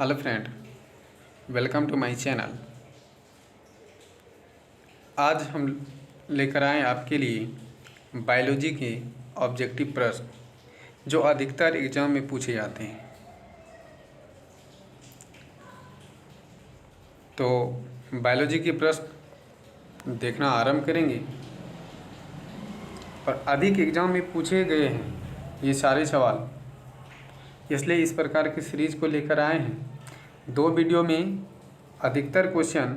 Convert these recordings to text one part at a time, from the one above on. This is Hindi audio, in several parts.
Hello friend, welcome to my channel. आज हम लेकर आए आपके लिए बायोलॉजी के ऑब्जेक्टिव प्रश्न जो अधिकतर एग्जाम में पूछे जाते हैं। तो बायोलॉजी के प्रश्न देखना आरंभ करेंगे और अधिक एग्जाम में पूछे गए हैं ये सारे सवाल, इसलिए इस प्रकार की सीरीज को लेकर आए हैं। 2 वीडियो में अधिकतर क्वेश्चन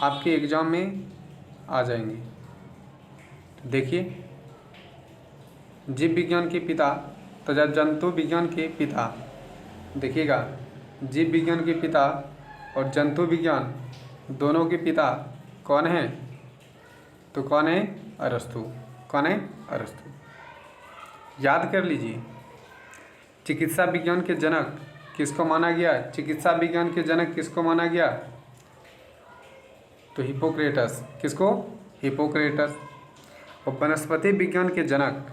आपके एग्ज़ाम में आ जाएंगे। तो देखिए, जीव विज्ञान के पिता तथा जंतु विज्ञान के पिता, देखिएगा, जीव विज्ञान के पिता और जंतु विज्ञान दोनों के पिता कौन हैं? तो कौन है? अरस्तु। कौन है? अरस्तु। याद कर लीजिए, चिकित्सा विज्ञान के जनक किसको माना गया? चिकित्सा विज्ञान के जनक किसको माना गया? तो हिप्पोक्रेटस। किसको? हिप्पोक्रेटस। और वनस्पति विज्ञान के जनक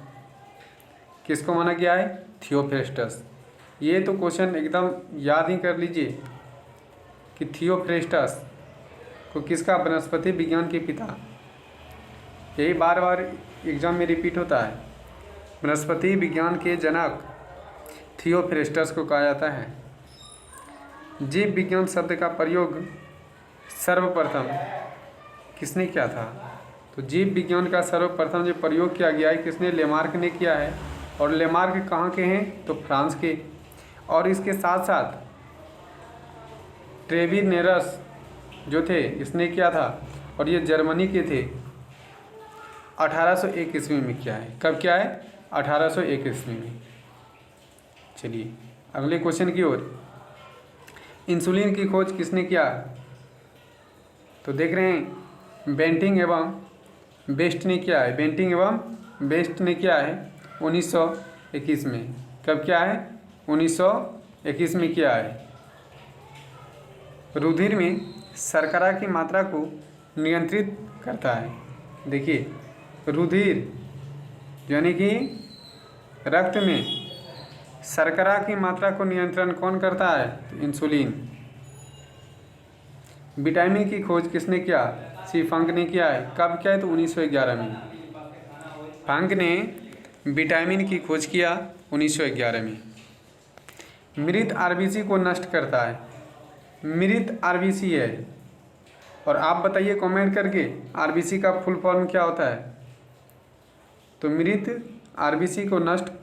किसको माना गया है? थियोफ्रेस्टस। ये तो क्वेश्चन एकदम याद ही कर लीजिए कि थियोफ्रेस्टस को किसका? वनस्पति विज्ञान के पिता। यही बार बार एग्जाम में रिपीट होता है। वनस्पति विज्ञान के जनक थियोफ्रेस्टस को कहा जाता है। जीव विज्ञान शब्द का प्रयोग सर्वप्रथम किसने किया था? तो जीव विज्ञान का सर्वप्रथम जो प्रयोग किया गया है किसने? लेमार्क ने किया है। और लेमार्क कहाँ के हैं? तो फ्रांस के। और इसके साथ साथ ट्रेविनेरस जो थे इसने किया था, और ये जर्मनी के थे। 1801 ईस्वी में किया है। कब किया है? 1801 ईस्वी में। चलिए अगले क्वेश्चन की ओर। इंसुलिन की खोज किसने किया? तो देख रहे हैं, बेंटिंग एवं बेस्ट ने किया है। बेंटिंग एवं बेस्ट ने किया है 1921 में। कब किया है? 1921 में किया है। रुधिर में शर्करा की मात्रा को नियंत्रित करता है। देखिए, रुधिर यानी कि रक्त में शर्करा की मात्रा को नियंत्रण कौन करता है? तो इंसुलिन। विटामिन की खोज किसने किया? सी फंक ने किया है। कब किया है? तो 1911 में। फंक ने विटामिन की खोज किया 1911 में। मृत आरबीसी को नष्ट करता है। मृत आरबीसी है, और आप बताइए कमेंट करके आरबीसी का फुल फॉर्म क्या होता है? तो मृत आरबीसी को नष्ट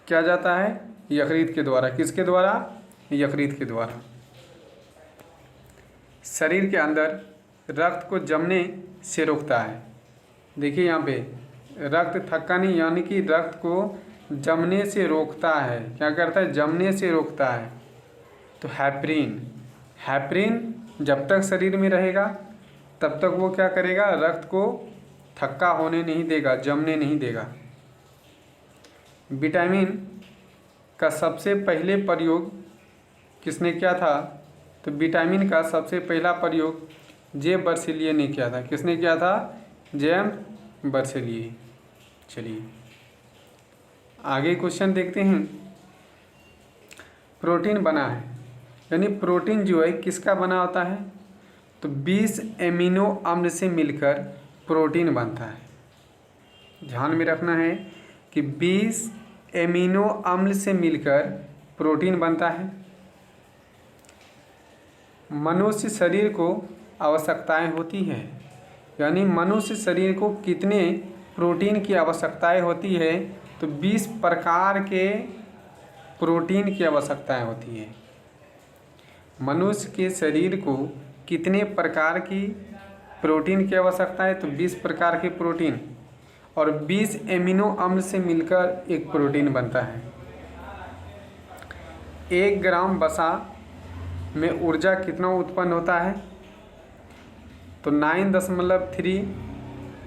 किया जाता है यकृत के द्वारा। किसके द्वारा? यकृत के द्वारा। शरीर के अंदर रक्त को जमने से रोकता है। देखिए यहाँ पे, रक्त थक्का नहीं, यानी कि रक्त को जमने से रोकता है। क्या करता है? जमने से रोकता है। तो हेपरिन। हेपरिन जब तक शरीर में रहेगा तब तक वो क्या करेगा? रक्त को थक्का होने नहीं देगा, जमने नहीं देगा। विटामिन का सबसे पहले प्रयोग किसने किया था? तो विटामिन का सबसे पहला प्रयोग जेम बर्सिलिए ने किया था। किसने किया था? जेम बर्सिलिए। चलिए आगे क्वेश्चन देखते हैं। प्रोटीन बना है, यानी प्रोटीन जो है किसका बना होता है? तो 20 एमिनो अम्ल से मिलकर प्रोटीन बनता है। ध्यान में रखना है कि 20 एमिनो अम्ल से मिलकर प्रोटीन बनता है। मनुष्य शरीर को आवश्यकताएं होती है, यानी मनुष्य शरीर को कितने प्रोटीन की आवश्यकताएं होती है? तो 20 प्रकार के प्रोटीन की आवश्यकताएं होती है। मनुष्य के शरीर को कितने प्रकार की प्रोटीन की आवश्यकता है? तो 20 प्रकार के प्रोटीन, और 20 एमिनो अम्ल से मिलकर एक प्रोटीन बनता है। 1 ग्राम वसा में ऊर्जा कितना उत्पन्न होता है? तो 9.3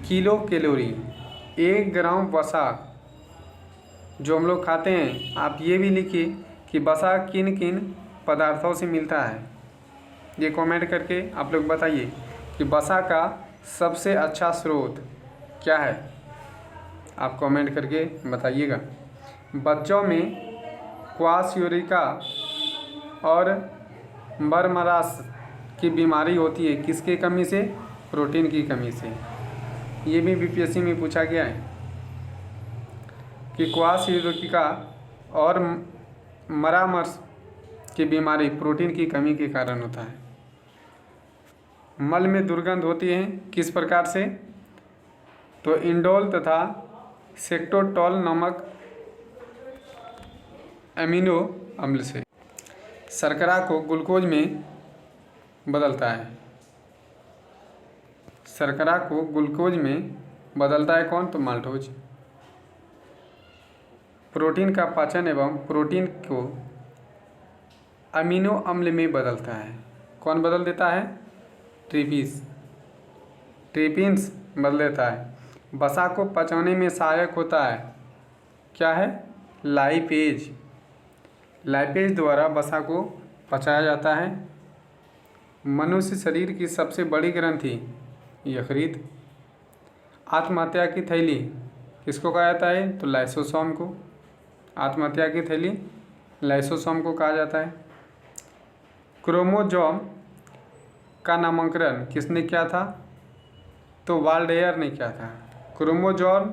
किलो कैलोरी। 1 ग्राम वसा जो हम लोग खाते हैं, आप ये भी लिखिए कि वसा किन किन पदार्थों से मिलता है। ये कमेंट करके आप लोग बताइए कि वसा का सबसे अच्छा स्रोत क्या है? आप कमेंट करके बताइएगा। बच्चों में क्वासियोरिका और मरमरास की बीमारी होती है किसकी कमी से? प्रोटीन की कमी से। ये भी बीपीएससी में पूछा गया है कि क्वाशीरोटिका और मरामर्स की बीमारी प्रोटीन की कमी के कारण होता है। मल में दुर्गंध होती है किस प्रकार से? तो इंडोल तथा सेक्टोटॉल नामक अमीनो अम्ल से। शर्करा को ग्लूकोज में बदलता है। शर्करा को ग्लूकोज में बदलता है कौन? तो माल्टोज। प्रोटीन का पाचन एवं प्रोटीन को अमीनो अम्ल में बदलता है। कौन बदल देता है? ट्रिपिन्स बदल देता है। वसा को पचाने में सहायक होता है क्या है? लाइपेज। लाइपेज द्वारा वसा को पचाया जाता है। मनुष्य शरीर की सबसे बड़ी ग्रंथि यकृत। आत्महत्या की थैली किसको कहा जाता है? तो लाइसोसोम को। आत्महत्या की थैली लाइसोसोम को कहा जाता है। क्रोमोसोम का नामकरण किसने किया था? तो वाल्डेयर ने किया था। क्रोमोसोम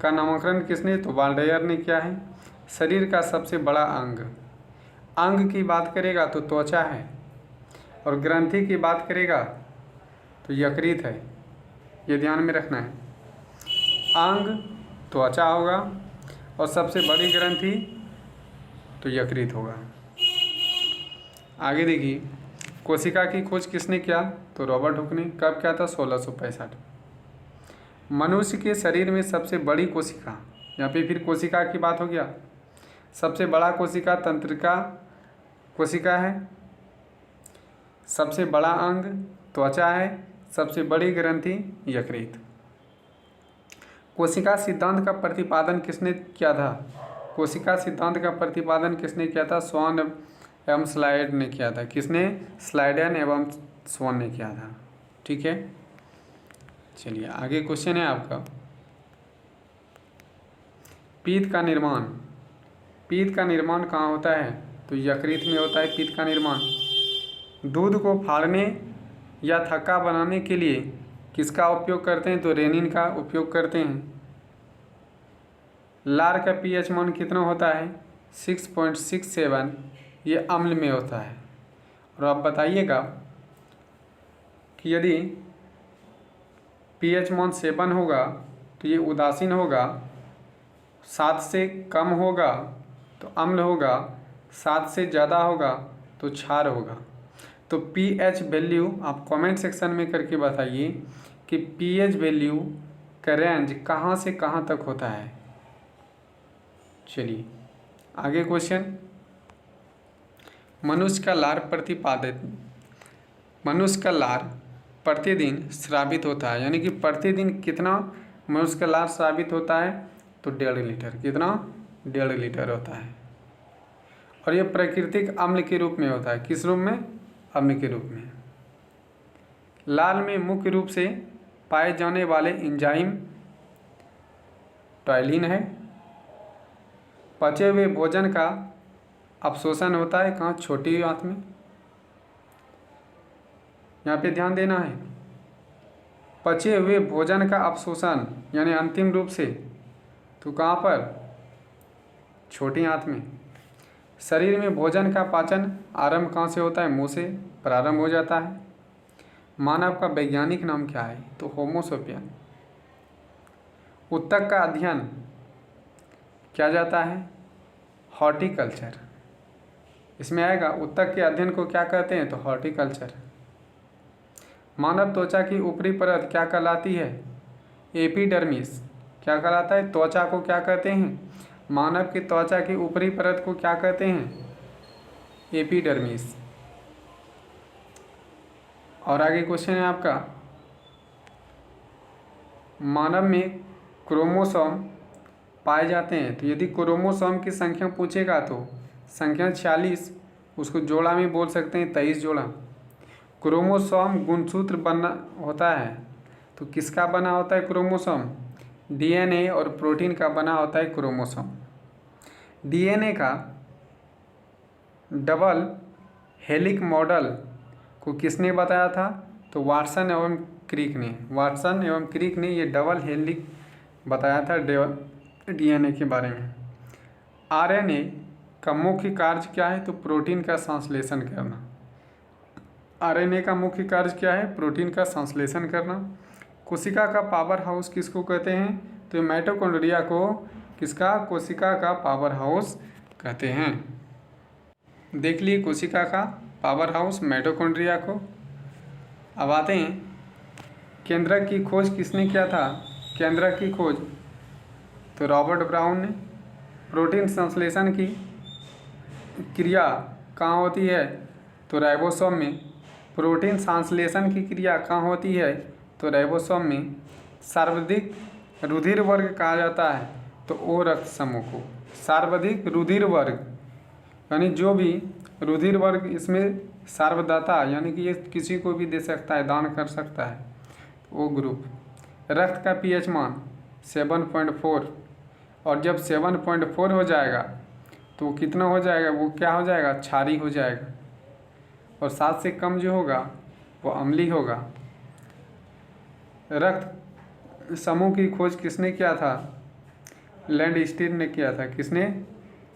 का नामकरण किसने? तो वाल्डेयर ने किया है। शरीर का सबसे बड़ा अंग की बात करेगा तो त्वचा है, और ग्रंथि की बात करेगा तो यकृत है। ये ध्यान में रखना है। अंग त्वचा होगा और सबसे बड़ी ग्रंथि तो यकृत होगा। आगे देखिए, कोशिका की खोज किसने किया? तो रॉबर्ट हुक ने। कब किया था? 1665। मनुष्य के शरीर में सबसे बड़ी कोशिका, यहाँ पे फिर कोशिका की बात हो गया। सबसे बड़ा कोशिका तंत्रिका कोशिका है। सबसे बड़ा अंग त्वचा है। सबसे बड़ी ग्रंथि यकृत। कोशिका सिद्धांत का प्रतिपादन किसने किया था? कोशिका सिद्धांत का प्रतिपादन किसने किया था? स्वॉन एवं स्लाइड ने किया था। किसने? स्लाइडेन एवं स्वॉन ने किया था। ठीक है, चलिए आगे क्वेश्चन है आपका, पीत का निर्माण। पीत का निर्माण कहाँ होता है? तो यकृत में होता है पीत का निर्माण। दूध को फाड़ने या थक्का बनाने के लिए किसका उपयोग करते हैं? तो रेनिन का उपयोग करते हैं। लार का पीएच मान कितना होता है? 6.67। ये अम्ल में होता है। और आप बताइएगा कि यदि पीएच मान 7 होगा तो ये उदासीन होगा, 7 से कम होगा तो अम्ल होगा, 7 से ज़्यादा होगा तो क्षार होगा। तो पीएच वैल्यू आप कमेंट सेक्शन में करके बताइए कि पीएच वैल्यू का रेंज कहाँ से कहाँ तक होता है। चलिए आगे क्वेश्चन, मनुष्य का लार प्रतिदिन स्रावित होता है, यानी कि प्रतिदिन कितना मनुष्य का लार स्रावित होता है? तो 1.5 लीटर। कितना? 1.5 लीटर होता है। और ये प्राकृतिक अम्ल के रूप में होता है। किस रूप में? अम्ल के रूप में। लाल में मुख्य रूप से पाए जाने वाले एंजाइम टॉयलिन है। पचे हुए भोजन का अवशोषण होता है कहाँ? छोटी आंत में। यहाँ पे ध्यान देना है, पचे हुए भोजन का अवशोषण यानी अंतिम रूप से तो कहाँ पर? छोटी आंत में। शरीर में भोजन का पाचन आरंभ कहाँ से होता है? मुंह से प्रारंभ हो जाता है। मानव का वैज्ञानिक नाम क्या है? तो होमो सेपियन। उत्तक का अध्ययन किया जाता है? हॉर्टिकल्चर। इसमें आएगा उत्तक के अध्ययन को क्या कहते हैं? तो हॉर्टिकल्चर। मानव त्वचा की ऊपरी परत क्या कहलाती है? एपिडर्मिस। क्या कहलाता है? त्वचा को क्या कहते हैं? मानव की त्वचा की ऊपरी परत को क्या कहते हैं? एपिडर्मिस। और आगे क्वेश्चन है आपका, मानव में क्रोमोसोम पाए जाते हैं, तो यदि क्रोमोसोम की संख्या पूछेगा तो संख्या 46, उसको जोड़ा में बोल सकते हैं 23 जोड़ा। क्रोमोसोम गुणसूत्र बना होता है, तो किसका बना होता है क्रोमोसोम? डीएनए और प्रोटीन का बना होता है क्रोमोसोम। डीएनए का डबल हेलिक मॉडल को किसने बताया था? तो वाटसन एवं क्रिक ने। वाटसन एवं क्रिक ने ये डबल हेलिक बताया था डीएनए के बारे में। आरएनए का मुख्य कार्य क्या है? तो प्रोटीन का संश्लेषण करना। आरएनए का मुख्य कार्य क्या है? प्रोटीन का संश्लेषण करना। कोशिका का पावर हाउस किसको कहते हैं? तो माइटोकॉन्ड्रिया को किसका? कोशिका का पावर हाउस कहते हैं। देख लिए कोशिका का पावर हाउस माइटोकॉन्ड्रिया को। अब आते हैं केंद्रक की खोज किसने किया था? केंद्रक की खोज तो रॉबर्ट ब्राउन ने। प्रोटीन संश्लेषण की क्रिया कहाँ होती है? तो राइबोसोम में। प्रोटीन संश्लेषण की क्रिया कहाँ होती है? तो राइबोसोम में। सर्वाधिक रुधिर वर्ग कहा जाता है तो ओ रक्त समूह को। सर्वाधिक रुधिर वर्ग यानी जो भी रुधिर वर्ग इसमें सार्वदाता यानी कि ये किसी को भी दे सकता है, दान कर सकता है, ओ ग्रुप। रक्त का पीएच मान 7.4 और जब 7.4 हो जाएगा तो वो कितना हो जाएगा? वो क्या हो जाएगा? क्षारीय हो जाएगा। और 7 से कम जो होगा वो अम्लीय होगा। रक्त समूह की खोज किसने किया था? लैंडस्टीनर ने किया था। किसने?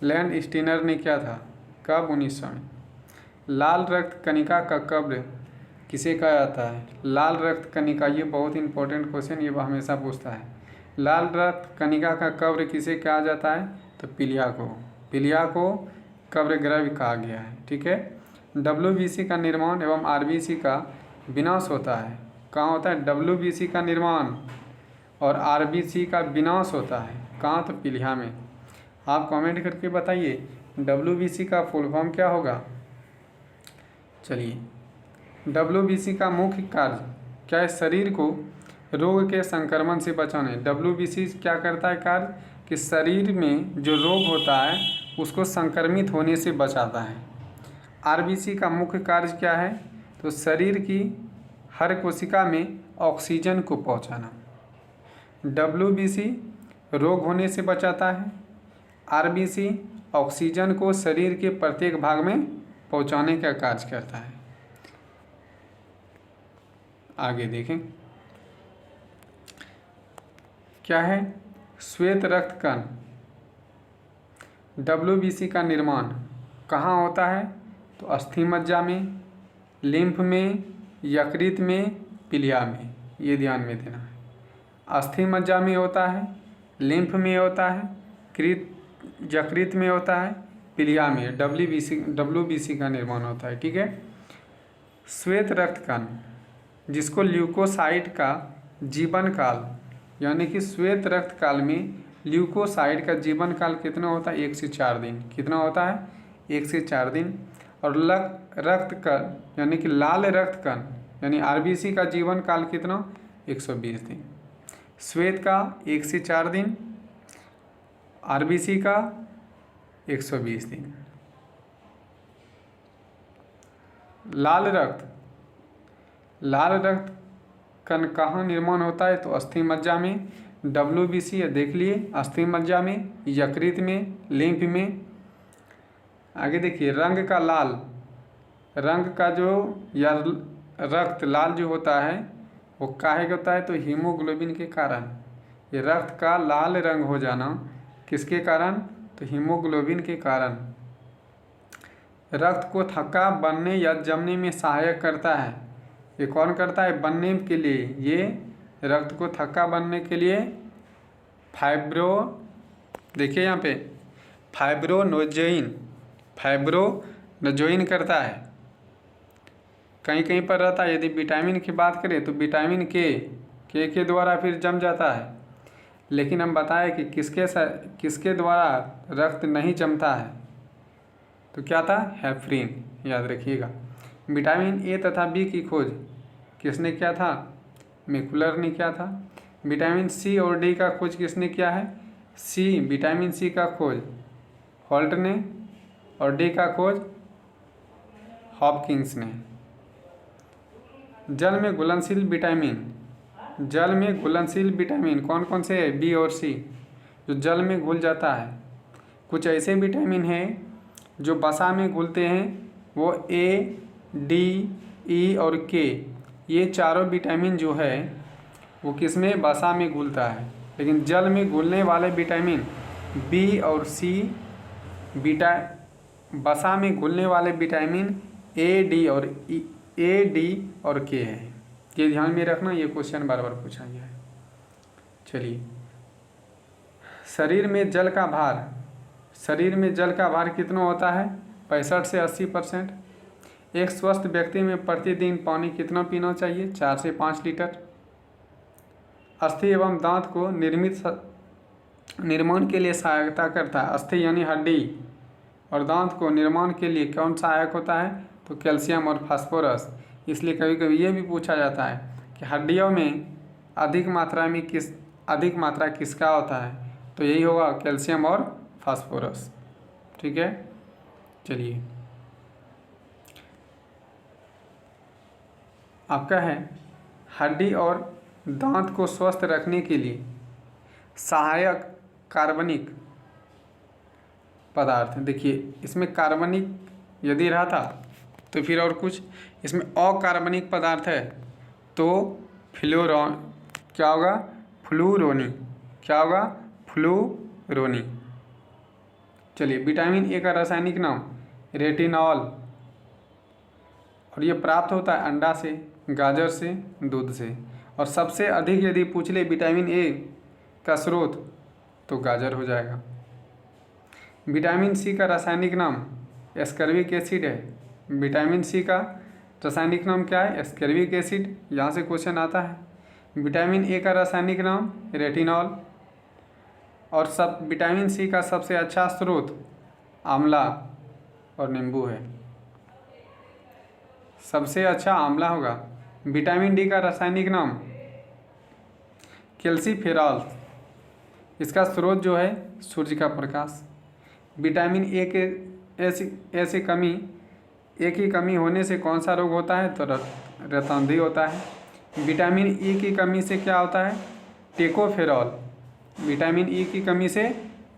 लैंडस्टीनर ने किया था। कब? 1900 में। लाल रक्त कणिका का कब्र किसे कहा जाता है? लाल रक्त कणिका, ये बहुत इंपॉर्टेंट क्वेश्चन, ये हमेशा पूछता है। लाल रक्त कणिका का कब्र किसे कहा जाता है? तो पीलिया को। पीलिया को कब्र ग्रह कहा गया है। ठीक है। डब्ल्यूबीसी का निर्माण एवं आरबीसी का विनाश होता है। कहाँ होता है? डब्ल्यूबीसी का निर्माण और आरबीसी का विनाश होता है। कहाँ? तो पीलिया में। आप कमेंट करके बताइए डब्ल्यूबीसी का फुल फॉर्म क्या होगा? चलिए, डब्ल्यूबीसी का मुख्य कार्य क्या है? शरीर को रोग के संक्रमण से बचाने। डब्ल्यूबीसी क्या करता है कार्य? कि शरीर में जो रोग होता है उसको संक्रमित होने से बचाता है। आरबीसी का मुख्य कार्य क्या है? तो शरीर की हर कोशिका में ऑक्सीजन को पहुंचाना। डब्ल्यूबीसी रोग होने से बचाता है, आरबीसी ऑक्सीजन को शरीर के प्रत्येक भाग में पहुंचाने का कार्य करता है। आगे देखें क्या है? श्वेत रक्त कण। डब्ल्यूबीसी का निर्माण कहाँ होता है? तो अस्थि मज्जा में, लिम्फ में, यकृत में, पीलिया में। ये ध्यान में देना है। अस्थि मज्जा में होता है, लिम्फ में होता है, यकृत में होता है, पीलिया में डब्ल्यूबीसी का निर्माण होता है। ठीक है। श्वेत रक्त कण जिसको ल्यूकोसाइट का जीवन काल यानी कि श्वेत रक्त काल में ल्यूकोसाइट का जीवन काल कितना होता है? 1 से 4 दिन। कितना होता है? 1 से 4 दिन। और रक्त कण यानी कि लाल रक्त कण यानी आरबीसी का जीवन काल कितना? 120 दिन। श्वेत का 1 से 4 दिन, आरबीसी का 120 दिन। लाल रक्त कण कहाँ निर्माण होता है? तो अस्थि मज्जा में। डब्ल्यूबीसी देख लिए, अस्थि मज्जा में, यकृत में, लिम्फ में। आगे देखिए रंग का लाल, रंग का जो या रक्त लाल जो होता है वो काहे होता है? तो हीमोग्लोबिन के कारण। ये रक्त का लाल रंग हो जाना किसके कारण? तो हीमोग्लोबिन के कारण। रक्त को थक्का बनने या जमने में सहायक करता है। ये कौन करता है? बनने के लिए, ये रक्त को थक्का बनने के लिए देखिए यहाँ पे फाइब्रोनोजोइन करता है। कहीं कहीं पर रहता है। यदि विटामिन की बात करें तो विटामिन के द्वारा फिर जम जाता है। लेकिन हम बताएं कि किसके द्वारा रक्त नहीं जमता है? तो क्या था? हेपरिन। याद रखिएगा। विटामिन ए तथा बी की खोज किसने किया था? मैकुलर ने किया था। विटामिन सी और डी का खोज किसने किया है? विटामिन सी का खोज होल्ट ने और डी का खोज हॉपकिंस ने। जल में घुलनशील विटामिन कौन कौन से है? बी और सी, जो जल में घुल जाता है। कुछ ऐसे विटामिन हैं जो बसा में घुलते हैं वो ए, डी, ई और के, ये चारों विटामिन जो है वो किस में, बसा में घुलता है। लेकिन जल में घुलने वाले विटामिन बी और सी, बसा में घुलने वाले विटामिन ए, डी और ए, डी और के है। ये ध्यान में रखना, ये क्वेश्चन बार बार पूछा गया है। चलिए, शरीर में जल का भार कितना होता है? 65 से 80%। एक स्वस्थ व्यक्ति में प्रतिदिन पानी कितना पीना चाहिए? 4 से 5 लीटर। अस्थि एवं दांत को निर्माण के लिए सहायता करता है। अस्थि यानी हड्डी, और दांत को निर्माण के लिए कौन सहायक होता है? तो कैल्शियम और फास्फोरस। इसलिए कभी कभी ये भी पूछा जाता है कि हड्डियों में अधिक मात्रा किसका होता है? तो यही होगा कैल्शियम और फास्फोरस। ठीक है, चलिए आपका है हड्डी और दांत को स्वस्थ रखने के लिए सहायक कार्बनिक पदार्थ। देखिए, इसमें कार्बनिक यदि रहा था तो फिर और कुछ, इसमें अकार्बनिक पदार्थ है तो क्या होगा? फ्लूरोनी। क्या होगा? फ्लूरोनी। चलिए, विटामिन ए का रासायनिक नाम रेटिनॉल, और ये प्राप्त होता है अंडा से, गाजर से, दूध से। और सबसे अधिक यदि पूछ ले विटामिन ए का स्रोत तो गाजर हो जाएगा। विटामिन सी का रासायनिक नाम एस्कर्बिक एसिड है। विटामिन सी का रासायनिक नाम क्या है? Ascorbic acid. यहाँ से क्वेश्चन आता है। विटामिन ए का रासायनिक नाम रेटिनॉल। और विटामिन सी का सबसे अच्छा स्रोत आंवला और नींबू है। सबसे अच्छा आंवला होगा। विटामिन डी का रासायनिक नाम कैल्सीफेरॉल। इसका स्रोत जो है सूर्य का प्रकाश। विटामिन ए की कमी होने से कौन सा रोग होता है? तो रतौंधी होता है। विटामिन ई की कमी से क्या होता है? टेकोफेरॉल। विटामिन ई की कमी से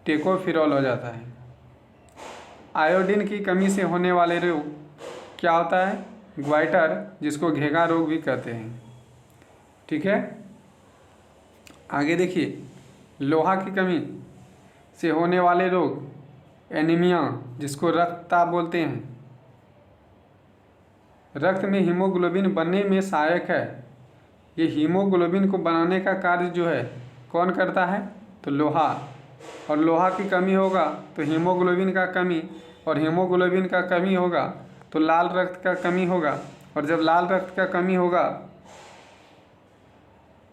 टेकोफेरॉल हो जाता है। आयोडीन की कमी से होने वाले रोग क्या होता है? ग्वाइटर, जिसको घेगा रोग भी कहते हैं। ठीक है, आगे देखिए, लोहा की कमी से होने वाले रोग एनीमिया, जिसको रक्तताप बोलते हैं। रक्त में हीमोग्लोबिन बनने में सहायक है। ये हीमोग्लोबिन को बनाने का कार्य जो है कौन करता है? तो लोहा। और लोहा की कमी होगा तो हीमोग्लोबिन का कमी, और हीमोग्लोबिन का कमी होगा तो लाल रक्त का कमी होगा। और जब लाल रक्त का कमी होगा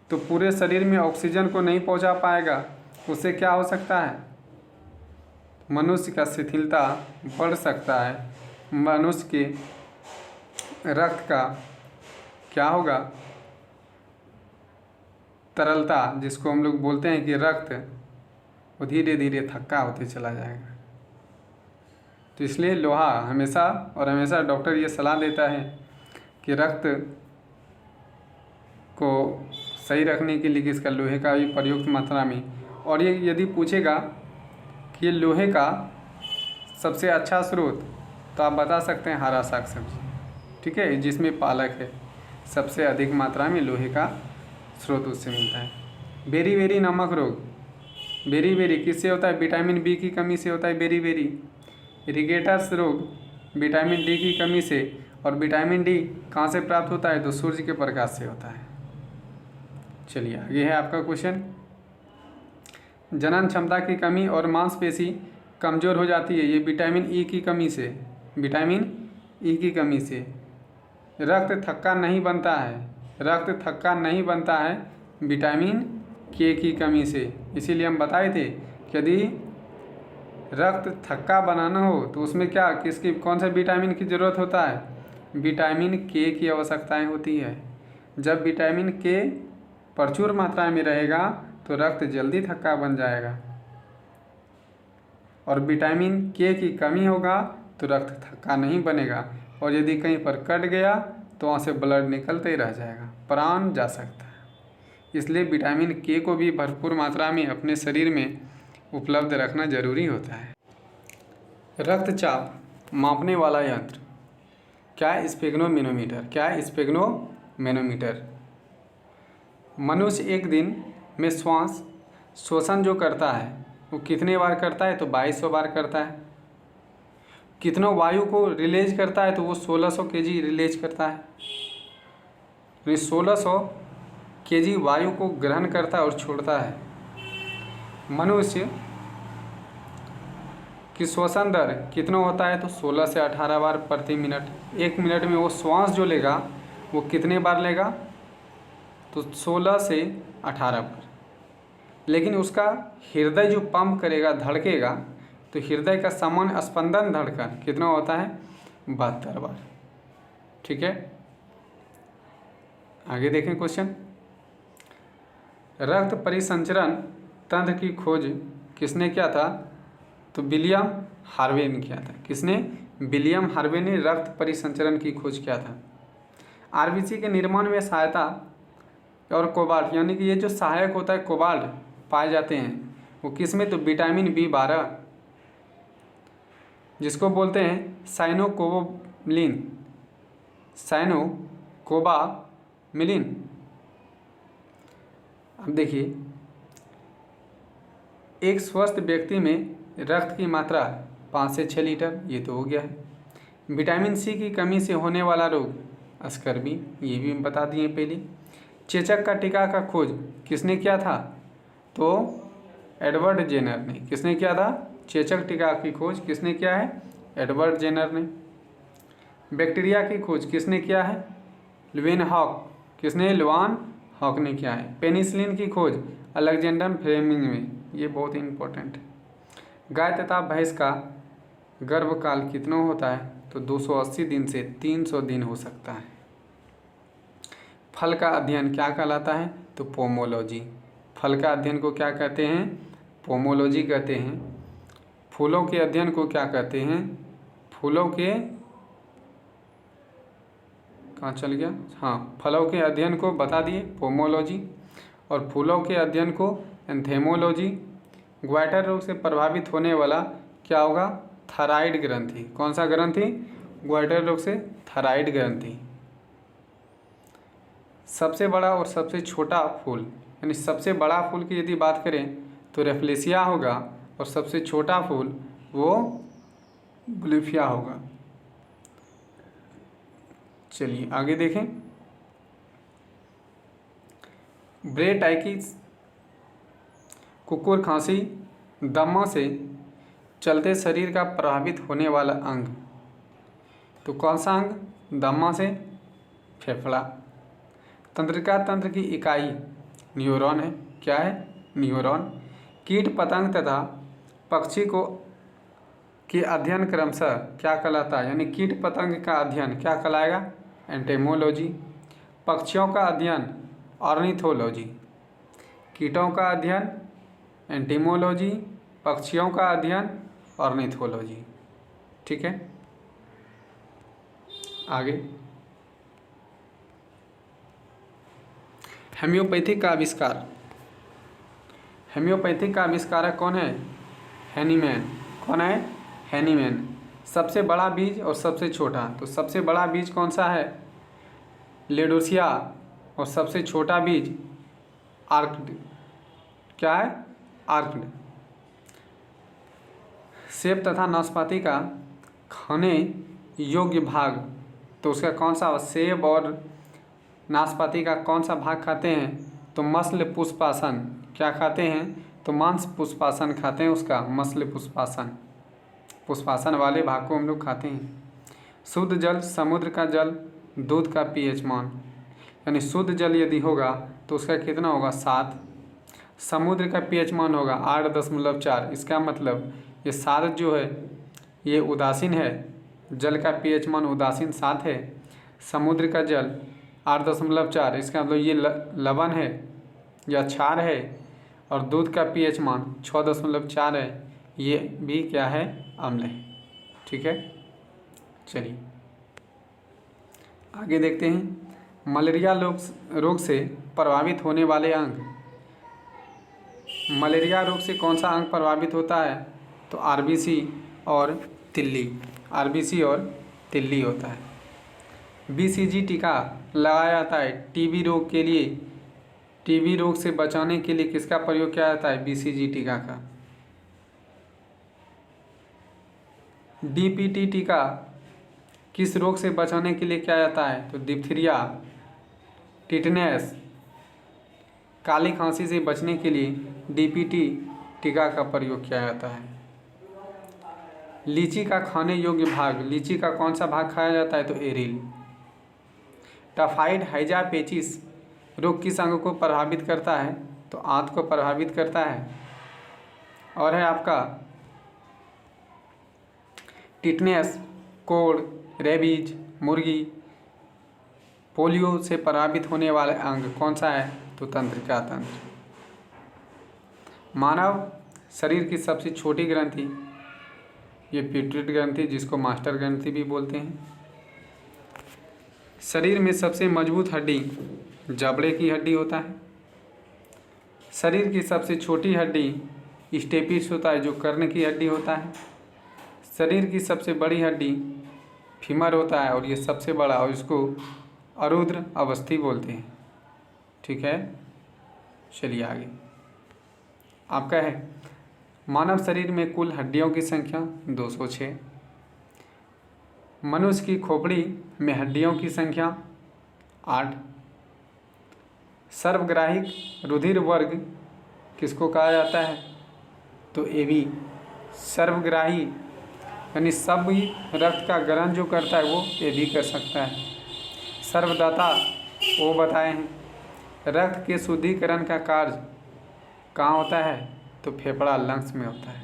तो पूरे शरीर में ऑक्सीजन को नहीं पहुंचा पाएगा। उससे क्या हो सकता है? मनुष्य का शिथिलता बढ़ सकता है। मनुष्य के रक्त का क्या होगा? तरलता, जिसको हम लोग बोलते हैं कि रक्त, वो धीरे धीरे थक्का होते चला जाएगा। तो इसलिए लोहा हमेशा डॉक्टर ये सलाह देता है कि रक्त को सही रखने के लिए इसका लोहे का भी प्रयुक्त मात्रा में। और ये यदि पूछेगा कि लोहे का सबसे अच्छा स्रोत, तो आप बता सकते हैं हरा साग सब्जी। ठीक है, जिसमें पालक है, सबसे अधिक मात्रा में लोहे का स्रोत उससे मिलता है। बेरी नमक रोग, बेरी किससे होता है? विटामिन बी की कमी से होता है बेरी। इरिगेटर्स रोग विटामिन डी की कमी से, और विटामिन डी कहाँ से प्राप्त होता है? तो सूर्य के प्रकाश से होता है। चलिए, आगे है आपका क्वेश्चन। जनन क्षमता की कमी और मांसपेशी कमज़ोर हो जाती है, ये विटामिन ई की कमी से। विटामिन ई की कमी से रक्त थक्का नहीं बनता है विटामिन के की कमी से। इसीलिए हम बताए थे कि यदि रक्त थक्का बनाना हो तो उसमें कौन से विटामिन की ज़रूरत होता है? विटामिन के की आवश्यकताएं होती है। जब विटामिन के प्रचुर मात्रा में रहेगा तो रक्त जल्दी थक्का बन जाएगा, और विटामिन के की कमी होगा तो रक्त थक्का नहीं बनेगा। और यदि कहीं पर कट गया तो वहाँ से ब्लड निकलते ही रह जाएगा, प्राण जा सकता है। इसलिए विटामिन के को भी भरपूर मात्रा में अपने शरीर में उपलब्ध रखना जरूरी होता है। रक्तचाप मापने वाला यंत्र क्या है? स्फेग्नोमेनोमीटर। क्या है? स्फेग्नोमेनोमीटर। मनुष्य एक दिन में श्वास श्वसन जो करता है वो कितने बार करता है? तो 2200 बार करता है। कितनों वायु को रिलीज करता है? तो वो 1600 kg रिलीज करता है। 1600 kg वायु को ग्रहण करता है और छोड़ता है। मनुष्य की श्वसन दर कितना होता है? तो 16 से 18 बार प्रति मिनट। एक मिनट में वो श्वास जो लेगा वो कितने बार लेगा? तो 16 से 18 बार। लेकिन उसका हृदय जो पंप करेगा, धड़केगा, तो हृदय का सामान्य स्पंदन धड़कन कितना होता है? 72 बार। ठीक है, आगे देखें क्वेश्चन। रक्त परिसंचरण तंत्र की खोज किसने किया था? तो विलियम हार्वे ने किया था। किसने? विलियम हार्वे ने रक्त परिसंचरण की खोज किया था। आरबीसी के निर्माण में सहायता और कोबाल्ट, यानी कि ये जो सहायक होता है कोबाल्ट पाए जाते हैं वो किस में? तो विटामिन B12 जिसको बोलते हैं साइनोकोबामिलिन। अब देखिए, एक स्वस्थ व्यक्ति में रक्त की मात्रा 5 से 6 लीटर, ये तो हो गया है। विटामिन C की कमी से होने वाला रोग स्कर्वी, ये भी बता दिए पहले। चेचक का टीका का खोज किसने किया था? तो एडवर्ड जेनर ने। किसने किया था? चेचक टीका की खोज किसने किया है? एडवर्ड जेनर ने। बैक्टीरिया की खोज किसने किया है? लुवेन हॉक। किसने? लुवान हॉक ने किया है। पेनिसिलिन की खोज अलेक्जेंडर फ्लेमिंग में, ये बहुत इंपॉर्टेंट है। गाय तथा भैंस का गर्भकाल कितना होता है? तो 280 दिन से 300 दिन हो सकता है। फल का अध्ययन क्या कहलाता है? तो पोमोलॉजी। फल का अध्ययन को क्या कहते हैं? पोमोलॉजी कहते हैं। फूलों के अध्ययन को क्या कहते हैं? फूलों के कहाँ चल गया? हाँ, फलों के अध्ययन को बता दिए, पोमोलॉजी। और फूलों के अध्ययन को एंथेमोलॉजी। ग्वाइटर रोग से प्रभावित होने वाला क्या होगा? थायराइड ग्रंथि। कौन सा ग्रंथि? ग्वाइटर रोग से थायराइड ग्रंथि। सबसे बड़ा और सबसे छोटा फूल, यानी सबसे बड़ा फूल की यदि बात करें तो रेफ्लेसिया होगा और सबसे छोटा फूल वो बुलिफिया होगा। चलिए आगे देखें। ब्रेटाइटिस, कुकुर खांसी, दमा से चलते शरीर का प्रभावित होने वाला अंग, तो कौन सा अंग? दमा से फेफड़ा। तंत्रिका तंत्र की इकाई न्यूरॉन है। क्या है? न्यूरॉन। कीट पतंग तथा पक्षी को के अध्ययन क्रमशः क्या कहलाता है? यानी कीट पतंग का अध्ययन क्या कहलाएगा? एंटेमोलॉजी। पक्षियों का अध्ययन ऑर्निथोलॉजी। कीटों का अध्ययन एंटीमोलॉजी, पक्षियों का अध्ययन ऑर्निथोलॉजी। ठीक है, आगे। हेम्योपैथी का आविष्कार। हेम्योपैथी का आविष्कारक कौन है? हैनीमैन। कौन है? हैनीमैन। सबसे बड़ा बीज और सबसे छोटा, तो सबसे बड़ा बीज कौन सा है? लेडोसिया। और सबसे छोटा बीज आर्क्ड। क्या है? आर्क्ड। सेब तथा नाशपाती का खाने योग्य भाग, तो उसका कौन सा? सेब और नाशपाती का कौन सा भाग खाते हैं? तो मसल पुष्पासन। क्या खाते हैं? तो मांस पुष्पासन खाते हैं उसका, मसल पुष्पासन। पुष्पासन वाले भाग को हम लोग खाते हैं। शुद्ध जल, समुद्र का जल, दूध का pH मान, यानी शुद्ध जल यदि होगा तो उसका कितना होगा? 7। समुद्र का pH मान होगा 8.4। इसका मतलब ये 7 जो है ये उदासीन है, जल का pH मान उदासीन 7 है। समुद्र का जल 8.4, इसका मतलब ये लवण है या क्षार है। और दूध का pH मान 6.4 है, ये भी क्या है? अम्ल है। ठीक है, चलिए आगे देखते हैं। मलेरिया रोग से प्रभावित होने वाले अंग। मलेरिया रोग से कौन सा अंग प्रभावित होता है? तो आरबीसी और तिल्ली। आरबीसी और तिल्ली होता है। बीसीजी टीका लगाया जाता है टीबी रोग के लिए। टीबी रोग से बचाने के लिए किसका प्रयोग किया जाता है? बीसीजी टीका का। डीपीटी टीका किस रोग से बचाने के लिए किया जाता है? तो डिप्थीरिया, टिटनेस, काली खांसी से बचने के लिए डीपीटी टीका का प्रयोग किया जाता है। लीची का खाने योग्य भाग, लीची का कौन सा भाग खाया जाता है? तो एरिल। टाफाइड हैजा पेचिस रोग किस अंग को प्रभावित करता है? तो आंत को प्रभावित करता है। और है आपका टिटनेस, कोढ़, रेबीज, मुर्गी, पोलियो से प्रभावित होने वाले अंग कौन सा है? तो तंत्रिका तंत्र। मानव शरीर की सबसे छोटी ग्रंथि, ये पिट्यूटरी ग्रंथि, जिसको मास्टर ग्रंथि भी बोलते हैं। शरीर में सबसे मजबूत हड्डी जबड़े की हड्डी होता है। शरीर की सबसे छोटी हड्डी स्टेपिस होता है, जो कर्ण की हड्डी होता है। शरीर की सबसे बड़ी हड्डी फीमर होता है, और ये सबसे बड़ा, और इसको अरुद्र अवस्थी बोलते हैं। ठीक है, चलिए आगे। आपका है मानव शरीर में कुल हड्डियों की संख्या 206। मनुष्य की खोपड़ी में हड्डियों की संख्या 8। सर्वग्राहिक रुधिर वर्ग किसको कहा जाता है? तो एबी। सर्वग्राही यानी सभी रक्त का ग्रहण जो करता है वो एबी कर सकता है। सर्वदाता वो बताए हैं। रक्त के शुद्धिकरण का कार्य कहाँ होता है? तो फेफड़ा, लंग्स में होता है।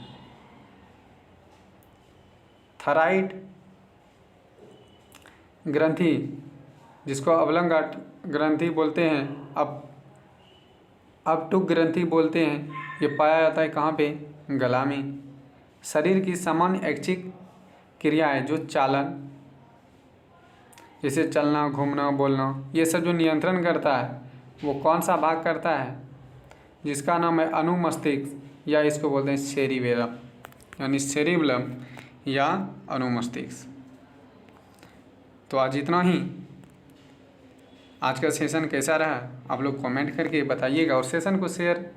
थायराइड ग्रंथि, जिसको अवलंग ग्रंथि बोलते हैं, अपटुक ग्रंथि बोलते हैं, ये पाया जाता है कहाँ पे? गला में। शरीर की सामान्य ऐच्छिक क्रियाएं, जो चालन, जैसे चलना, घूमना, बोलना, ये सब जो नियंत्रण करता है वो कौन सा भाग करता है? जिसका नाम है अनुमस्तिष्क, या इसको बोलते हैं सेरिबेलम, यानी सेरिबेलम या अनुमस्तिष्क। तो आज इतना ही। आज का सेशन कैसा रहा आप लोग कमेंट करके बताइएगा, और सेशन को शेयर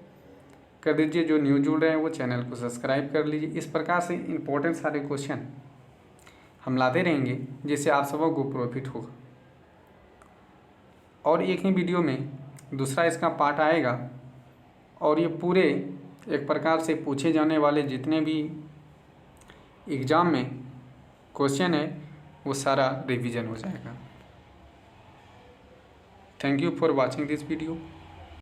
कर दीजिए। जो न्यू जुड़ रहे हैं वो चैनल को सब्सक्राइब कर लीजिए। इस प्रकार से इम्पोर्टेंट सारे क्वेश्चन हम लाते रहेंगे, जिससे आप सबों को प्रॉफिट होगा। और एक ही वीडियो में दूसरा इसका पार्ट आएगा, और ये पूरे एक प्रकार से पूछे जाने वाले जितने भी एग्ज़ाम में क्वेश्चन है वो सारा रिवीजन हो जाएगा। Thank you for watching this video.